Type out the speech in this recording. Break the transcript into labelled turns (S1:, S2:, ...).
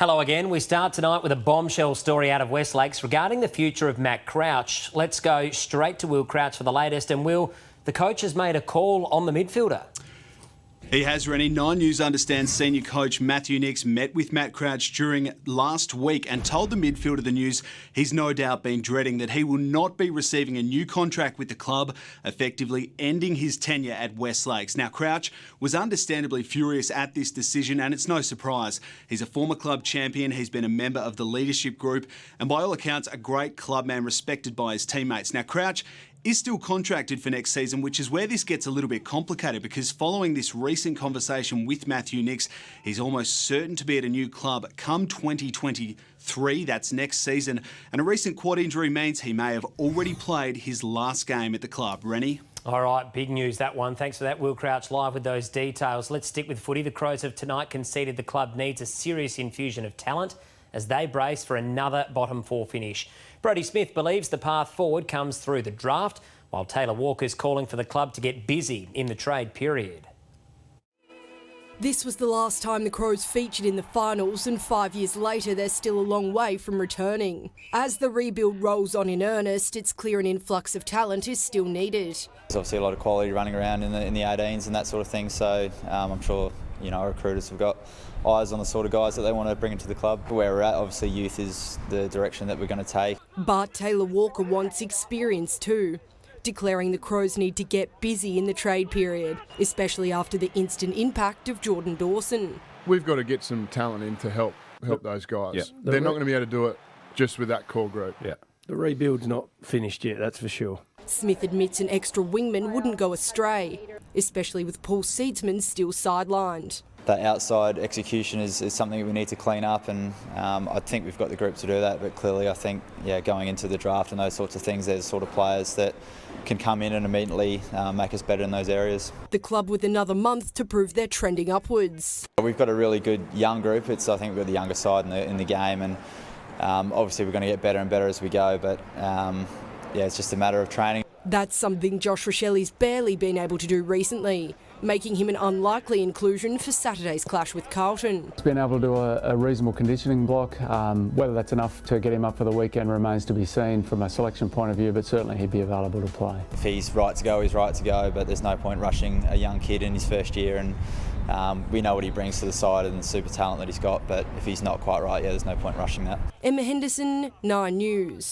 S1: Hello again. We start tonight with a bombshell story out of West Lakes regarding the future of Matt Crouch. Let's go straight to Will Crouch for the latest. And Will, the coach has made a call on the midfielder.
S2: He has, Rennie. 9 News understands senior coach Matthew Nicks met with Matt Crouch during last week and told the midfielder the news he's no doubt been dreading, that he will not be receiving a new contract with the club, effectively ending his tenure at West Lakes. Now, Crouch was understandably furious at this decision, and it's no surprise. He's a former club champion, he's been a member of the leadership group, and by all accounts, a great clubman respected by his teammates. Now, Crouch is still contracted for next season, which is where this gets a little bit complicated, because following this recent conversation with Matthew Nicks, he's almost certain to be at a new club come 2023, that's next season, and a recent quad injury means he may have already played his last game at the club. Rennie?
S1: All right, big news, that one. Thanks for that, Will Crouch, live with those details. Let's stick with footy. The Crows have tonight conceded the club needs a serious infusion of talent as they brace for another bottom four finish. Brodie Smith believes the path forward comes through the draft, while Taylor Walker's calling for the club to get busy in the trade period.
S3: This was the last time the Crows featured in the finals, and 5 years later they're still a long way from returning. As the rebuild rolls on in earnest, it's clear an influx of talent is still needed.
S4: There's obviously a lot of quality running around in the 18s and that sort of thing, so I'm sure our recruiters have got eyes on the sort of guys that they want to bring into the club. Where we're at, obviously youth is the direction that we're going to take.
S3: But Taylor Walker wants experience too, declaring the Crows need to get busy in the trade period, especially after the instant impact of Jordan Dawson.
S5: We've got to get some talent in to help those guys.
S6: Yeah.
S5: They're not going to be able to do it just with that core group.
S6: Yeah, the rebuild's not finished yet, that's for sure.
S3: Smith admits an extra wingman wouldn't go astray, especially with Paul Seedsman still sidelined.
S4: That outside execution is something that we need to clean up, and I think we've got the group to do that, but clearly I think going into the draft and those sorts of things, there's sort of players that can come in and immediately make us better in those areas.
S3: The club with another month to prove they're trending upwards.
S4: We've got a really good young group. I think we've got the younger side in the game, and obviously we're going to get better and better as we go, but it's just a matter of training.
S3: That's something Josh Rochelli's barely been able to do recently, making him an unlikely inclusion for Saturday's clash with Carlton.
S7: He's been able to do a reasonable conditioning block. Whether that's enough to get him up for the weekend remains to be seen from a selection point of view, but certainly he'd be available to play.
S4: If he's right to go, he's right to go, but there's no point rushing a young kid in his first year, and we know what he brings to the side and the super talent that he's got, but if he's not quite right, there's no point rushing that.
S3: Emma Henderson, 9 News.